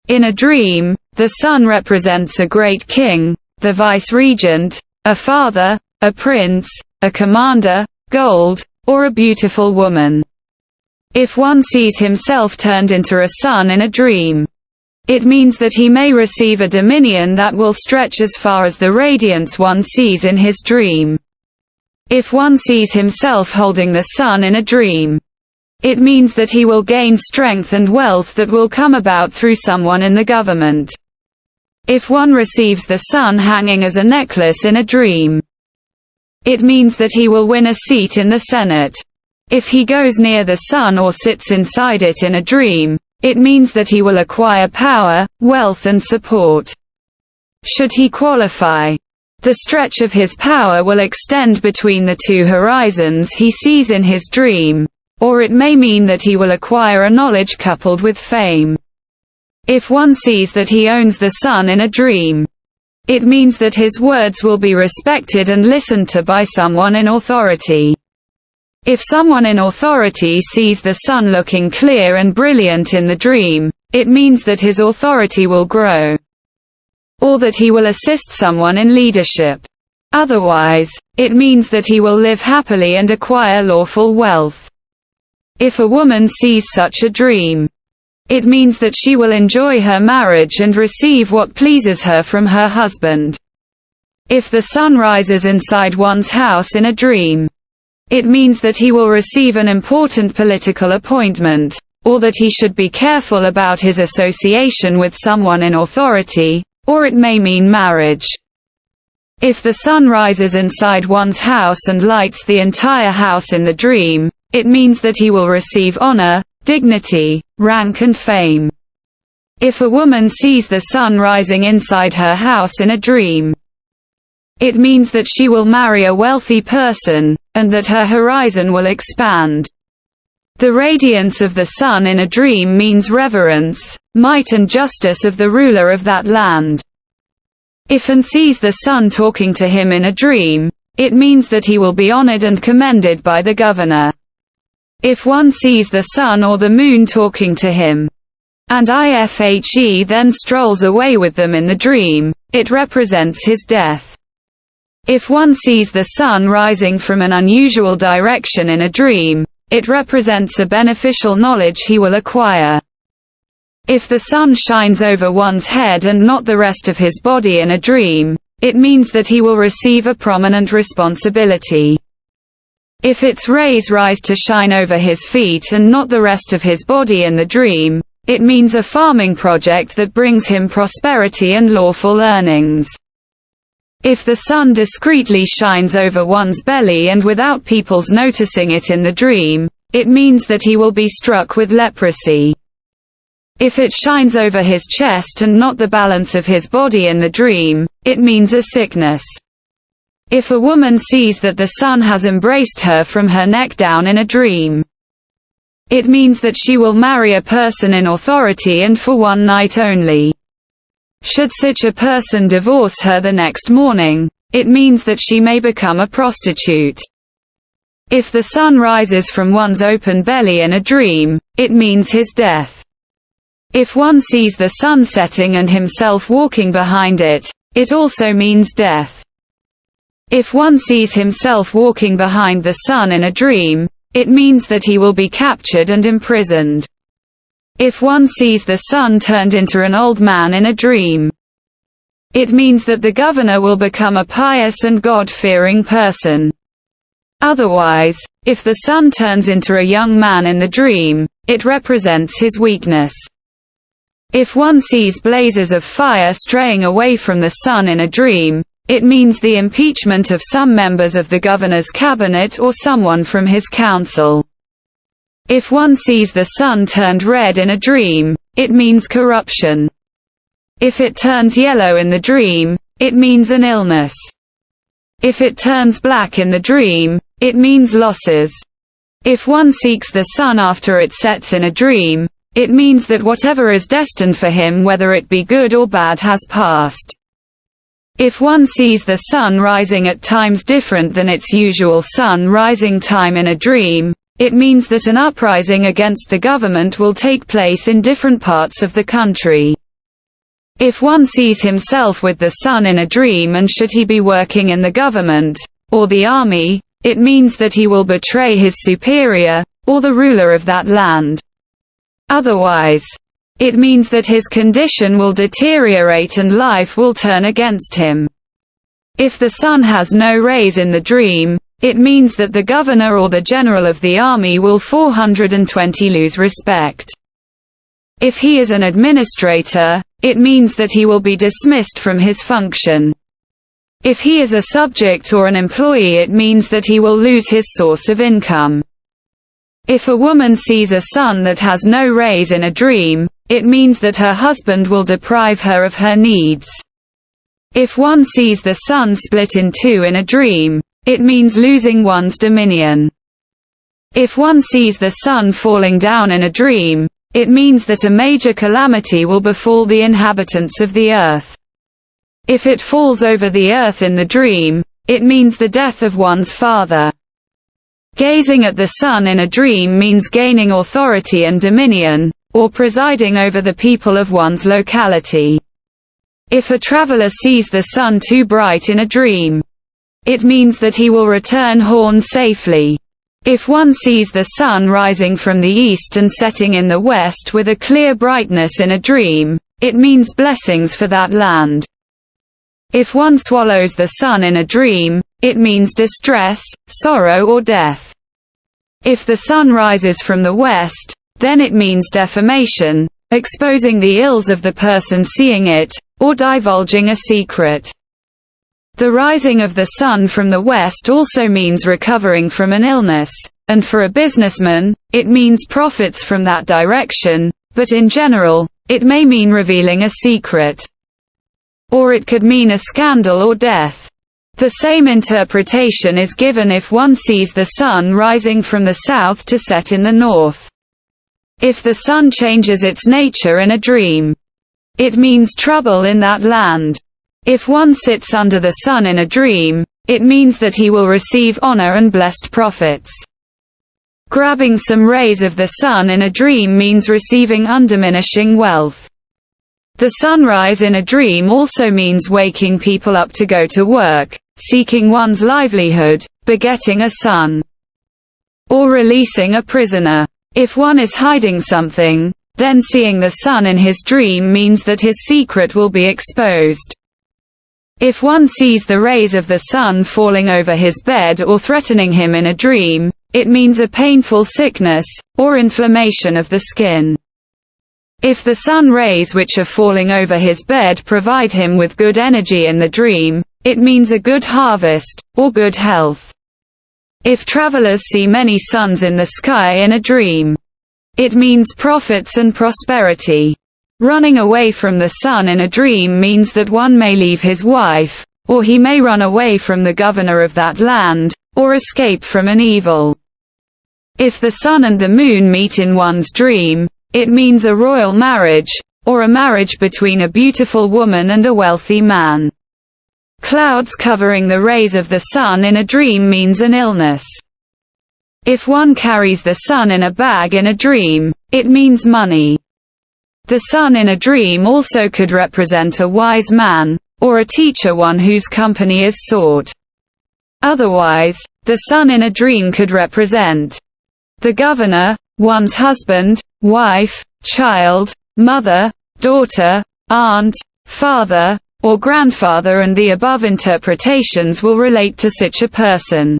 In a dream, the sun represents a great king, the vice-regent, a father, a prince, a commander, gold, or a beautiful woman. If one sees himself turned into a sun in a dream, it means that he may receive a dominion that will stretch as far as the radiance one sees in his dream. If one sees himself holding the sun in a dream, it means that he will gain strength and wealth that will come about through someone in the government. If one receives the sun hanging as a necklace in a dream, it means that he will win a seat in the Senate. If he goes near the sun or sits inside it in a dream, it means that he will acquire power, wealth and support. Should he qualify, the stretch of his power will extend between the two horizons he sees in his dream, or it may mean that he will acquire a knowledge coupled with fame. If one sees that he owns the sun in a dream, it means that his words will be respected and listened to by someone in authority. If someone in authority sees the sun looking clear and brilliant in the dream, it means that his authority will grow, or that he will assist someone in leadership. Otherwise, it means that he will live happily and acquire lawful wealth. If a woman sees such a dream, it means that she will enjoy her marriage and receive what pleases her from her husband. If the sun rises inside one's house in a dream, it means that he will receive an important political appointment, or that he should be careful about his association with someone in authority, or it may mean marriage. If the sun rises inside one's house and lights the entire house in the dream, it means that he will receive honor, dignity, rank and fame. If a woman sees the sun rising inside her house in a dream, it means that she will marry a wealthy person, and that her horizon will expand. The radiance of the sun in a dream means reverence, might and justice of the ruler of that land. If one sees the sun talking to him in a dream, it means that he will be honored and commended by the governor. If one sees the sun or the moon talking to him, and IFHE then strolls away with them in the dream, it represents his death. If one sees the sun rising from an unusual direction in a dream, it represents a beneficial knowledge he will acquire. If the sun shines over one's head and not the rest of his body in a dream, it means that he will receive a prominent responsibility. If its rays rise to shine over his feet and not the rest of his body in the dream, it means a farming project that brings him prosperity and lawful earnings. If the sun discreetly shines over one's belly and without people's noticing it in the dream, it means that he will be struck with leprosy. If it shines over his chest and not the balance of his body in the dream, it means a sickness. If a woman sees that the sun has embraced her from her neck down in a dream, it means that she will marry a person in authority and for one night only. Should such a person divorce her the next morning, it means that she may become a prostitute. If the sun rises from one's open belly in a dream, it means his death. If one sees the sun setting and himself walking behind it, it also means death. If one sees himself walking behind the sun in a dream, it means that he will be captured and imprisoned. If one sees the sun turned into an old man in a dream, it means that the governor will become a pious and God-fearing person. Otherwise, if the sun turns into a young man in the dream, it represents his weakness. If one sees blazes of fire straying away from the sun in a dream, it means the impeachment of some members of the governor's cabinet or someone from his council. If one sees the sun turned red in a dream, it means corruption. If it turns yellow in the dream, it means an illness. If it turns black in the dream, it means losses. If one seeks the sun after it sets in a dream, it means that whatever is destined for him, whether it be good or bad, has passed. If one sees the sun rising at times different than its usual sun rising time in a dream, it means that an uprising against the government will take place in different parts of the country. If one sees himself with the sun in a dream, and should he be working in the government, or the army, it means that he will betray his superior, or the ruler of that land. Otherwise, it means that his condition will deteriorate and life will turn against him. If the sun has no rays in the dream, it means that the governor or the general of the army will 420 lose respect. If he is an administrator, it means that he will be dismissed from his function. If he is a subject or an employee, it means that he will lose his source of income. If a woman sees a sun that has no rays in a dream, it means that her husband will deprive her of her needs. If one sees the sun split in two in a dream, it means losing one's dominion. If one sees the sun falling down in a dream, it means that a major calamity will befall the inhabitants of the earth. If it falls over the earth in the dream, it means the death of one's father. Gazing at the sun in a dream means gaining authority and dominion, or presiding over the people of one's locality. If a traveler sees the sun too bright in a dream, it means that he will return home safely. If one sees the sun rising from the east and setting in the west with a clear brightness in a dream, it means blessings for that land. If one swallows the sun in a dream, it means distress, sorrow or death. If the sun rises from the west, then it means defamation, exposing the ills of the person seeing it, or divulging a secret. The rising of the sun from the west also means recovering from an illness, and for a businessman, it means profits from that direction, but in general, it may mean revealing a secret. Or it could mean a scandal or death. The same interpretation is given if one sees the sun rising from the south to set in the north. If the sun changes its nature in a dream, it means trouble in that land. If one sits under the sun in a dream, it means that he will receive honor and blessed profits. Grabbing some rays of the sun in a dream means receiving undiminishing wealth. The sunrise in a dream also means waking people up to go to work, seeking one's livelihood, begetting a son, or releasing a prisoner. If one is hiding something, then seeing the sun in his dream means that his secret will be exposed. If one sees the rays of the sun falling over his bed or threatening him in a dream, it means a painful sickness, or inflammation of the skin. If the sun rays which are falling over his bed provide him with good energy in the dream, it means a good harvest, or good health. If travelers see many suns in the sky in a dream, it means profits and prosperity. Running away from the sun in a dream means that one may leave his wife, or he may run away from the governor of that land, or escape from an evil. If the sun and the moon meet in one's dream, it means a royal marriage, or a marriage between a beautiful woman and a wealthy man. Clouds covering the rays of the sun in a dream means an illness. If one carries the sun in a bag in a dream, it means money. The sun in a dream also could represent a wise man, or a teacher, one whose company is sought. Otherwise, the sun in a dream could represent the governor, one's husband, wife, child, mother, daughter, aunt, father, or grandfather, and the above interpretations will relate to such a person.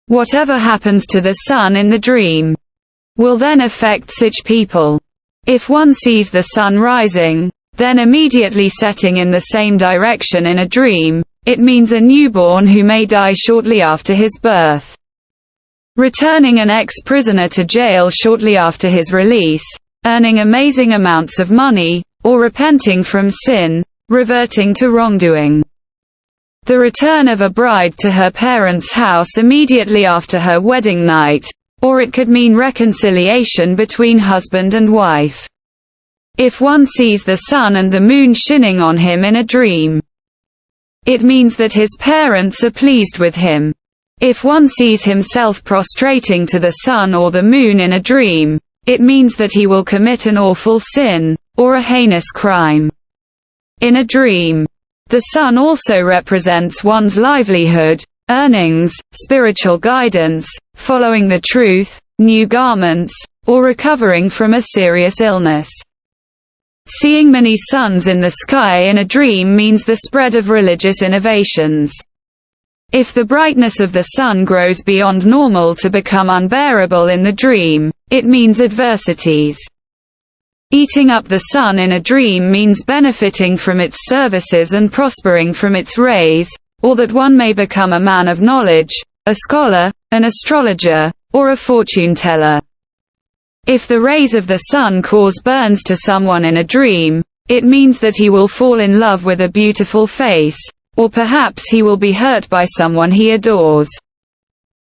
Whatever happens to the sun in the dream will then affect such people. If one sees the sun rising, then immediately setting in the same direction in a dream, it means a newborn who may die shortly after his birth. Returning an ex-prisoner to jail shortly after his release, earning amazing amounts of money, or repenting from sin, reverting to wrongdoing. The return of a bride to her parents' house immediately after her wedding night, or it could mean reconciliation between husband and wife. If one sees the sun and the moon shining on him in a dream, it means that his parents are pleased with him. If one sees himself prostrating to the sun or the moon in a dream, it means that he will commit an awful sin, or a heinous crime. in a dream. The sun also represents one's livelihood, earnings, spiritual guidance, following the truth, new garments, or recovering from a serious illness. Seeing many suns in the sky in a dream means the spread of religious innovations. If the brightness of the sun grows beyond normal to become unbearable in the dream, it means adversities. Eating up the sun in a dream means benefiting from its services and prospering from its rays, or that one may become a man of knowledge, a scholar, an astrologer, or a fortune teller. If the rays of the sun cause burns to someone in a dream, it means that he will fall in love with a beautiful face, or perhaps he will be hurt by someone he adores.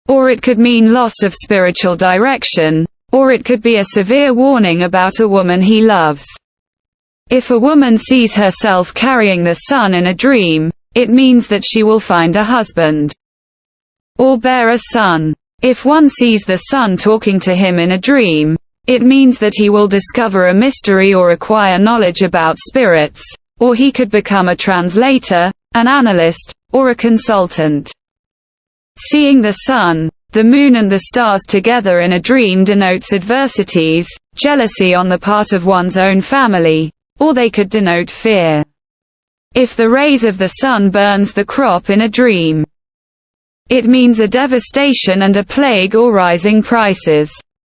Or it could mean loss of spiritual direction, or it could be a severe warning about a woman he loves. If a woman sees herself carrying the sun in a dream, it means that she will find a husband or bear a son. If one sees the sun talking to him in a dream, it means that he will discover a mystery or acquire knowledge about spirits, or he could become a translator, an analyst, or a consultant. Seeing the sun, the moon and the stars together in a dream denotes adversities, jealousy on the part of one's own family, or they could denote fear. If the rays of the sun burns the crop in a dream, it means a devastation and a plague or rising prices.